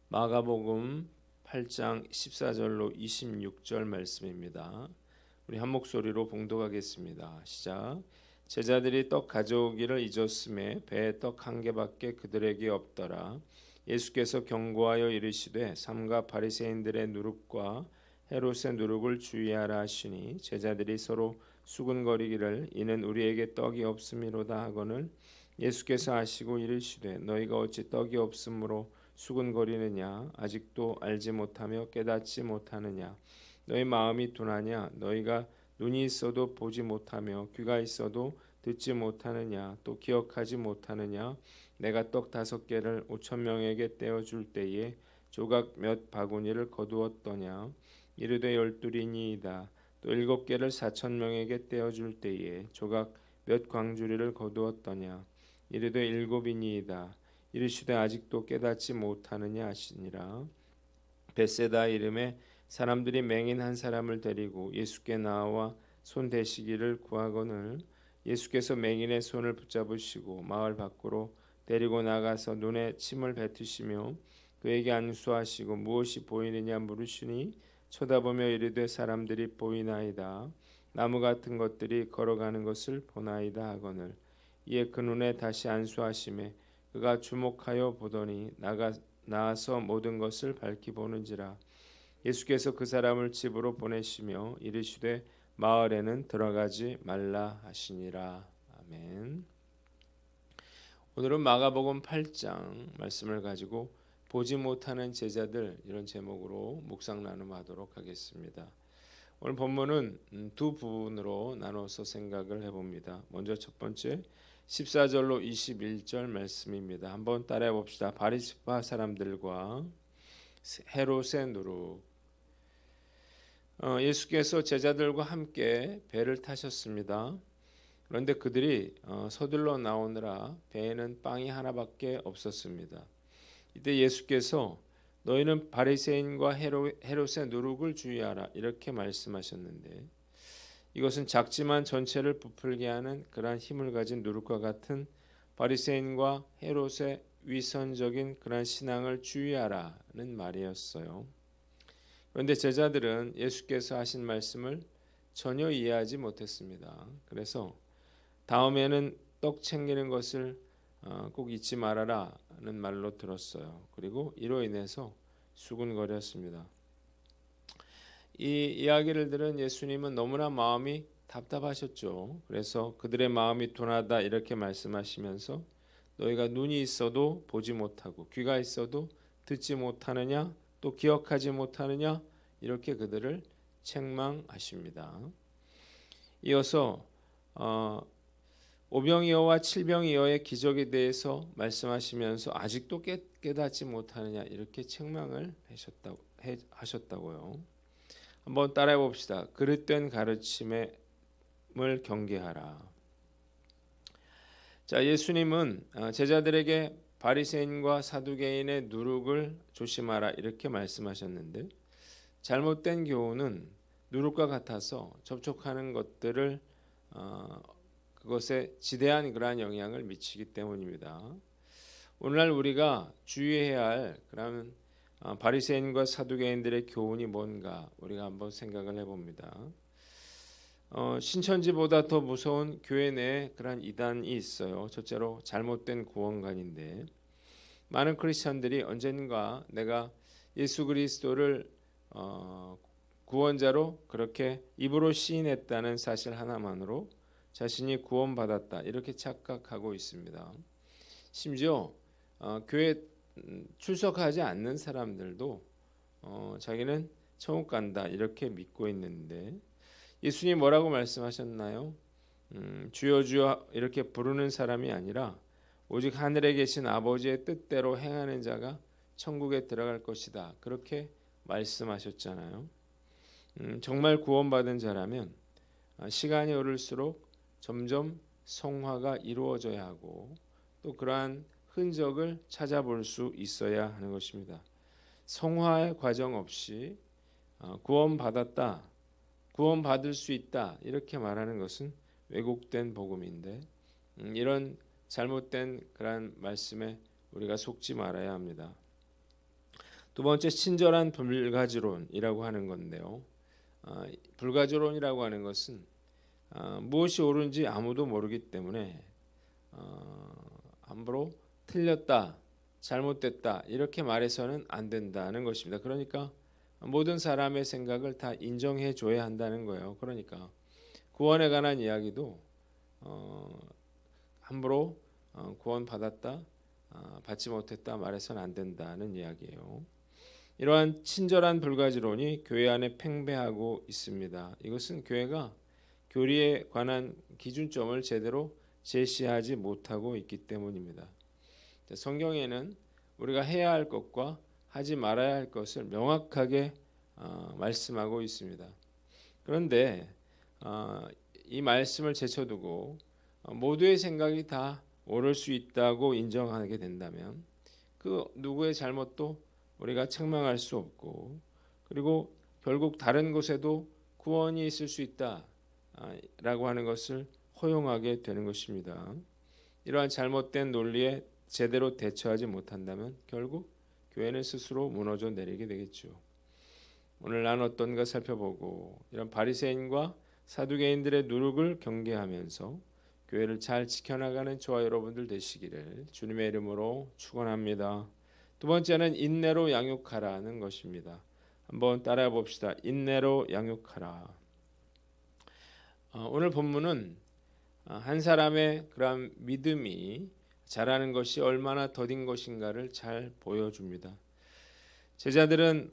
마가복음 8장 14절로 26절 말씀입니다. 우리 한 목소리로 봉독하겠습니다. 시작. 제자들이 떡 가져오기를 잊었음에 배에 떡 한 개밖에 그들에게 없더라. 예수께서 경고하여 이르시되 삼가 바리새인들의 누룩과 헤롯의 누룩을 주의하라 하시니 제자들이 서로 수군거리기를 이는 우리에게 떡이 없음이로다 하거늘 예수께서 아시고 이르시되 너희가 어찌 떡이 없으므로 수군거리느냐 아직도 알지 못하며 깨닫지 못하느냐 너희 마음이 둔하냐 너희가 눈이 있어도 보지 못하며 귀가 있어도 듣지 못하느냐 또 기억하지 못하느냐 내가 떡 5개를 5,000명에게 떼어줄 때에 조각 몇 바구니를 거두었더냐 이르되 12이니이다 또 7개를 4,000명에게 떼어줄 때에 조각 몇 광주리를 거두었더냐 이르되 7이니이다 이르시되 아직도 깨닫지 못하느냐 하시니라. 벳세다 이름에 사람들이 맹인 한 사람을 데리고 예수께 나와 손 대시기를 구하거늘 예수께서 맹인의 손을 붙잡으시고 마을 밖으로 데리고 나가서 눈에 침을 뱉으시며 그에게 안수하시고 무엇이 보이느냐 물으시니 쳐다보며 이르되 사람들이 보이나이다. 나무 같은 것들이 걸어가는 것을 보나이다 하거늘 이에 그 눈에 다시 안수하시매 그가 주목하여 보더니 나아서 모든 것을 밝히 보는지라. 예수께서 그 사람을 집으로 보내시며 이르시되 마을에는 들어가지 말라 하시니라. 아멘. 오늘은 마가복음 8장 말씀을 가지고 보지 못하는 제자들 이런 제목으로 묵상 나눔하도록 하겠습니다. 오늘 본문은 두 부분으로 나눠서 생각을 해봅니다. 먼저 첫 번째 14절로 21절 말씀입니다. 한번 따라해 봅시다. 바리새파 사람들과 헤롯의 누룩. 예수께서 제자들과 함께 배를 타셨습니다. 그런데 그들이 서둘러 나오느라 배에는 빵이 하나밖에 없었습니다. 이때 예수께서 너희는 바리새인과 헤롯의 누룩을 주의하라 이렇게 말씀하셨는데 이것은 작지만 전체를 부풀게 하는 그러한 힘을 가진 누룩과 같은 바리새인과 헤롯의 위선적인 그러한 신앙을 주의하라는 말이었어요. 그런데 제자들은 예수께서 하신 말씀을 전혀 이해하지 못했습니다. 그래서 다음에는 떡 챙기는 것을 꼭 잊지 말아라는 말로 들었어요. 그리고 이로 인해서 수군거렸습니다. 이 이야기를 들은 예수님은 너무나 마음이 답답하셨죠. 그래서 그들의 마음이 둔하다 이렇게 말씀하시면서 너희가 눈이 있어도 보지 못하고 귀가 있어도 듣지 못하느냐 또 기억하지 못하느냐 이렇게 그들을 책망하십니다. 이어서 오병이어와 칠병이어의 기적에 대해서 말씀하시면서 아직도 깨닫지 못하느냐 이렇게 책망을 하셨다고요. 한번 따라해 봅시다. 그릇된 가르침을 경계하라. 자, 예수님은 제자들에게 바리새인과 사두개인의 누룩을 조심하라 이렇게 말씀하셨는데 잘못된 교훈은 누룩과 같아서 접촉하는 것들을 그것에 지대한 그러한 영향을 미치기 때문입니다. 오늘날 우리가 주의해야 할 그러한 바리새인과 사두개인들의 교훈이 뭔가 우리가 한번 생각을 해봅니다. 신천지보다 더 무서운 교회 내에 그러한 이단이 있어요. 첫째로 잘못된 구원관인데 많은 크리스천들이 언젠가 내가 예수 그리스도를 구원자로 그렇게 입으로 시인했다는 사실 하나만으로 자신이 구원받았다 이렇게 착각하고 있습니다. 심지어 교회 출석하지 않는 사람들도 자기는 천국 간다 이렇게 믿고 있는데 예수님 뭐라고 말씀하셨나요? 주여 주여 이렇게 부르는 사람이 아니라 오직 하늘에 계신 아버지의 뜻대로 행하는 자가 천국에 들어갈 것이다 그렇게 말씀하셨잖아요. 정말 구원받은 자라면 시간이 오를수록 점점 성화가 이루어져야 하고 또 그러한 흔적을 찾아볼 수 있어야 하는 것입니다. 성화의 과정 없이 구원받았다, 구원받을 수 있다 이렇게 말하는 것은 왜곡된 복음인데 이런 잘못된 그러한 말씀에 우리가 속지 말아야 합니다. 두 번째 친절한 불가지론이라고 하는 건데요. 불가지론이라고 하는 것은 무엇이 옳은지 아무도 모르기 때문에 함부로 틀렸다, 잘못됐다 이렇게 말해서는 안 된다는 것입니다. 그러니까 모든 사람의 생각을 다 인정해 줘야 한다는 거예요. 그러니까 구원에 관한 이야기도 함부로 구원 받았다, 받지 못했다 말해서는 안 된다는 이야기예요. 이러한 친절한 불가지론이 교회 안에 팽배하고 있습니다. 이것은 교회가 교리에 관한 기준점을 제대로 제시하지 못하고 있기 때문입니다. 성경에는 우리가 해야 할 것과 하지 말아야 할 것을 명확하게 말씀하고 있습니다. 그런데 이 말씀을 제쳐두고 모두의 생각이 다 옳을 수 있다고 인정하게 된다면 그 누구의 잘못도 우리가 책망할 수 없고, 그리고 결국 다른 곳에도 구원이 있을 수 있다라고 하는 것을 허용하게 되는 것입니다. 이러한 잘못된 논리에 제대로 대처하지 못한다면 결국 교회는 스스로 무너져 내리게 되겠죠. 오늘 나눴던 것 살펴보고 이런 바리새인과 사두개인들의 누룩을 경계하면서 교회를 잘 지켜나가는 저와 여러분들 되시기를 주님의 이름으로 축원합니다. 두 번째는 인내로 양육하라는 것입니다. 한번 따라해 봅시다. 인내로 양육하라. 오늘 본문은 한 사람의 그런 믿음이 자라는 것이 얼마나 더딘 것인가를 잘 보여줍니다. 제자들은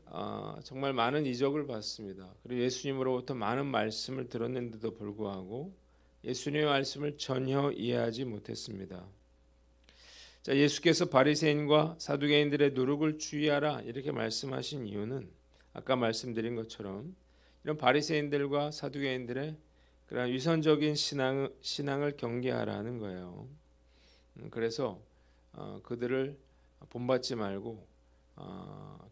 정말 많은 이적을 봤습니다. 그리고 예수님으로부터 많은 말씀을 들었는데도 불구하고 예수님의 말씀을 전혀 이해하지 못했습니다. 자, 예수께서 바리새인과 사두개인들의 누룩을 주의하라 이렇게 말씀하신 이유는 아까 말씀드린 것처럼 이런 바리새인들과 사두개인들의 그런 위선적인 신앙을 경계하라는 거예요. 그래서 그들을 본받지 말고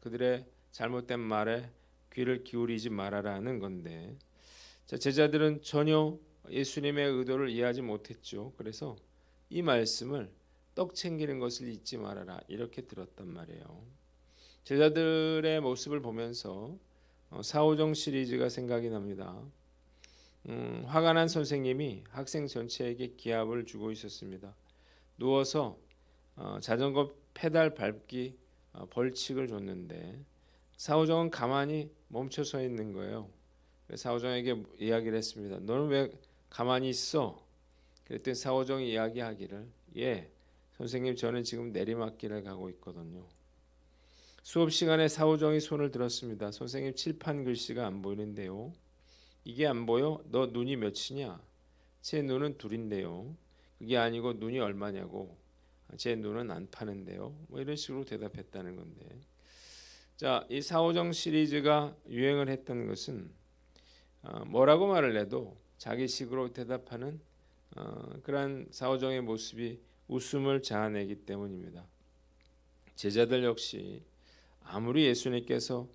그들의 잘못된 말에 귀를 기울이지 말아라는 건데, 자, 제자들은 전혀 예수님의 의도를 이해하지 못했죠. 그래서 이 말씀을 떡 챙기는 것을 잊지 말아라 이렇게 들었단 말이에요. 제자들의 모습을 보면서 사오정 시리즈가 생각이 납니다. 화가 난 선생님이 학생 전체에게 기합을 주고 있었습니다. 누워서 자전거 페달 밟기 벌칙을 줬는데 사오정은 가만히 멈춰 서 있는 거예요. 사오정에게 이야기를 했습니다. 너는 왜 가만히 있어? 그랬더니 사오정이 이야기하기를, 선생님 저는 지금 내리막길을 가고 있거든요. 수업 시간에 사오정이 손을 들었습니다. 선생님 칠판 글씨가 안 보이는데요. 이게 안 보여? 너 눈이 몇이냐? 제 눈은 둘인데요. 그게 아니고 눈이 얼마냐고. 제 눈은 안 파는데요. 뭐 이런 식으로 대답했다는 건데, 자, 이 사오정 시리즈가 유행을 했던 것은 뭐라고 말을 해도 자기식으로 대답하는 그러한 사오정의 모습이 웃음을 자아내기 때문입니다. 제자들 역시 아무리 예수님께서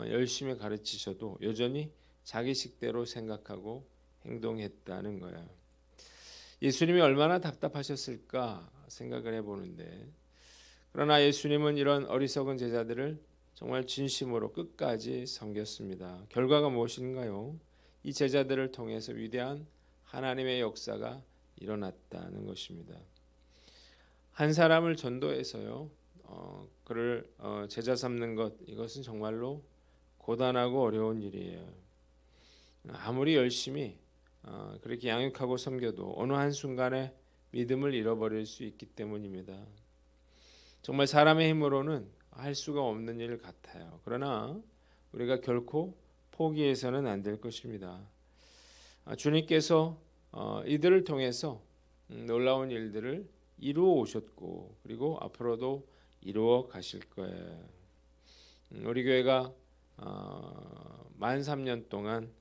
열심히 가르치셔도 여전히 자기식대로 생각하고 행동했다는 거예요. 예수님이 얼마나 답답하셨을까 생각을 해보는데, 그러나 예수님은 이런 어리석은 제자들을 정말 진심으로 끝까지 섬겼습니다. 결과가 무엇인가요? 이 제자들을 통해서 위대한 하나님의 역사가 일어났다는 것입니다. 한 사람을 전도해서요, 그를 제자 삼는 것, 이것은 정말로 고단하고 어려운 일이에요. 아무리 열심히 그렇게 양육하고 섬겨도 어느 한순간에 믿음을 잃어버릴 수 있기 때문입니다. 정말 사람의 힘으로는 할 수가 없는 일 같아요. 그러나 우리가 결코 포기해서는 안 될 것입니다. 주님께서 이들을 통해서 놀라운 일들을 이루어 오셨고, 그리고 앞으로도 이루어 가실 거예요. 우리 교회가 만 3년 동안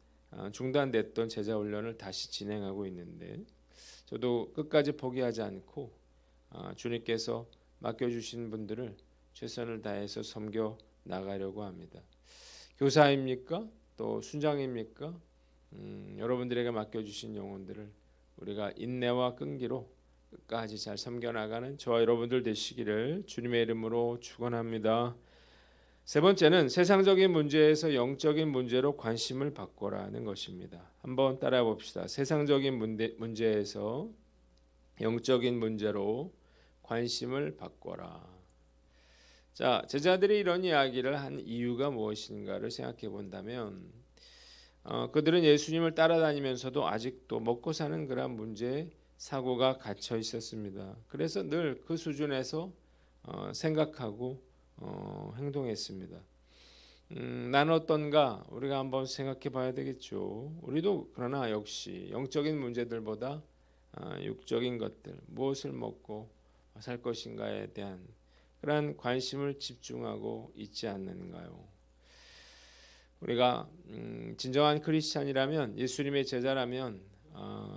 중단됐던 제자 훈련을 다시 진행하고 있는데, 저도 끝까지 포기하지 않고 주님께서 맡겨주신 분들을 최선을 다해서 섬겨 나가려고 합니다. 교사입니까? 또 순장입니까? 여러분들에게 맡겨주신 영혼들을 우리가 인내와 끈기로 끝까지 잘 섬겨 나가는 저와 여러분들 되시기를 주님의 이름으로 축원합니다. 세 번째는 세상적인 문제에서 영적인 문제로 관심을 바꿔라는 것입니다. 한번 따라해 봅시다. 세상적인 문제에서 영적인 문제로 관심을 바꿔라. 자, 제자들이 이런 이야기를 한 이유가 무엇인가를 생각해 본다면 그들은 예수님을 따라다니면서도 아직도 먹고 사는 그런 문제에 사고가 갇혀 있었습니다. 그래서 늘 그 수준에서 생각하고 행동했습니다. 나는 어떤가 우리가 한번 생각해 봐야 되겠죠. 우리도 그러나 역시 영적인 문제들보다 육적인 것들, 무엇을 먹고 살 것인가에 대한 그러한 관심을 집중하고 있지 않는가요? 우리가 진정한 크리스찬이라면, 예수님의 제자라면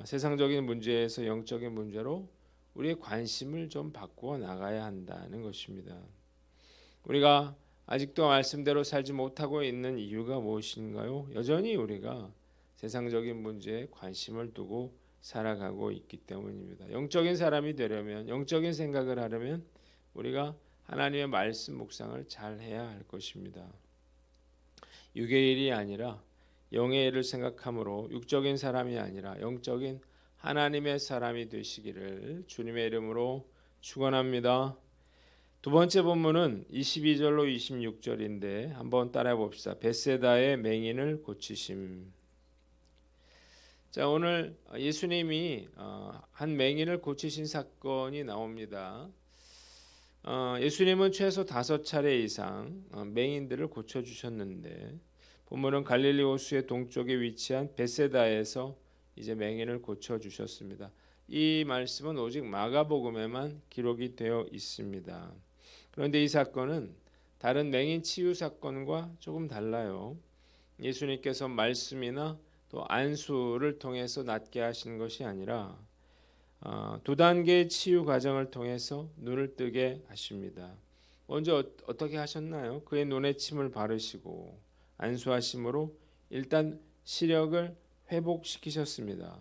세상적인 문제에서 영적인 문제로 우리의 관심을 좀 바꾸어 나가야 한다는 것입니다. 우리가 아직도 말씀대로 살지 못하고 있는 이유가 무엇인가요? 여전히 우리가 세상적인 문제에 관심을 두고 살아가고 있기 때문입니다. 영적인 사람이 되려면, 영적인 생각을 하려면 우리가 하나님의 말씀 묵상을 잘 해야 할 것입니다. 육의 일이 아니라 영의 일을 생각함으로 육적인 사람이 아니라 영적인 하나님의 사람이 되시기를 주님의 이름으로 축원합니다. 두 번째 본문은 22절로 26절인데 한번 따라해 봅시다. 벳세다의 맹인을 고치심. 자, 오늘 예수님이 한 맹인을 고치신 사건이 나옵니다. 예수님은 최소 5차례 이상 맹인들을 고쳐주셨는데 본문은 갈릴리 호수의 동쪽에 위치한 벳세다에서 이제 맹인을 고쳐주셨습니다. 이 말씀은 오직 마가복음에만 기록이 되어 있습니다. 그런데 이 사건은 다른 맹인 치유 사건과 조금 달라요. 예수님께서 말씀이나 또 안수를 통해서 낫게 하신 것이 아니라 두 단계의 치유 과정을 통해서 눈을 뜨게 하십니다. 먼저 어떻게 하셨나요? 그의 눈에 침을 바르시고 안수하심으로 일단 시력을 회복시키셨습니다.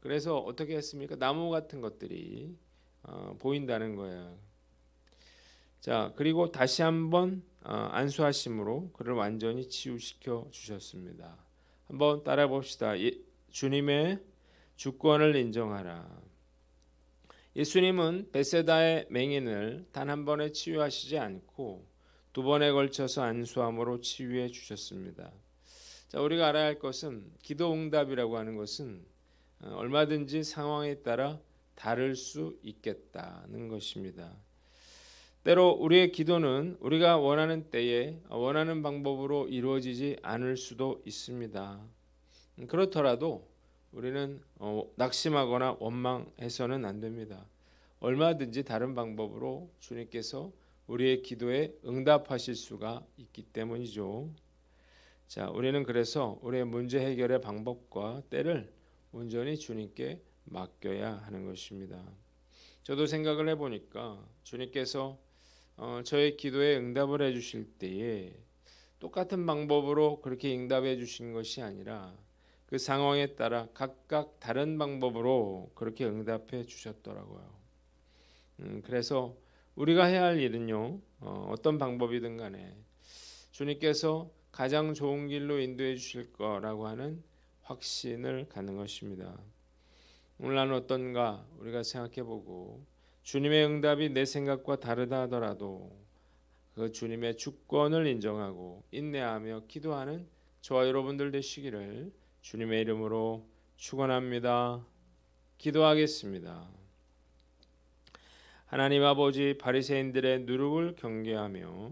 그래서 어떻게 했습니까? 나무 같은 것들이 보인다는 거예요. 자, 그리고 다시 한번 안수하심으로 그를 완전히 치유시켜 주셨습니다. 한번 따라 봅시다. 주님의 주권을 인정하라. 예수님은 벳세다의 맹인을 단 한 번에 치유하시지 않고 두 번에 걸쳐서 안수함으로 치유해 주셨습니다. 자, 우리가 알아야 할 것은 기도 응답이라고 하는 것은 얼마든지 상황에 따라 다를 수 있겠다는 것입니다. 때로 우리의 기도는 우리가 원하는 때에 원하는 방법으로 이루어지지 않을 수도 있습니다. 그렇더라도 우리는 낙심하거나 원망해서는 안 됩니다. 얼마든지 다른 방법으로 주님께서 우리의 기도에 응답하실 수가 있기 때문이죠. 자, 우리는 그래서 우리의 문제 해결의 방법과 때를 온전히 주님께 맡겨야 하는 것입니다. 저도 생각을 해보니까 주님께서 저의 기도에 응답을 해주실 때에 똑같은 방법으로 그렇게 응답해 주신 것이 아니라 그 상황에 따라 각각 다른 방법으로 그렇게 응답해 주셨더라고요. 그래서 우리가 해야 할 일은요, 어떤 방법이든 간에 주님께서 가장 좋은 길로 인도해 주실 거라고 하는 확신을 갖는 것입니다. 오늘 나는 어떤가 우리가 생각해보고 주님의 응답이 내 생각과 다르다 하더라도 그 주님의 주권을 인정하고 인내하며 기도하는 저와 여러분들 되시기를 주님의 이름으로 축원합니다. 기도하겠습니다. 하나님 아버지, 바리새인들의 누룩을 경계하며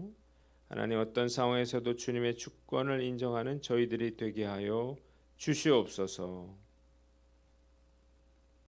하나님 어떤 상황에서도 주님의 주권을 인정하는 저희들이 되게 하여 주시옵소서.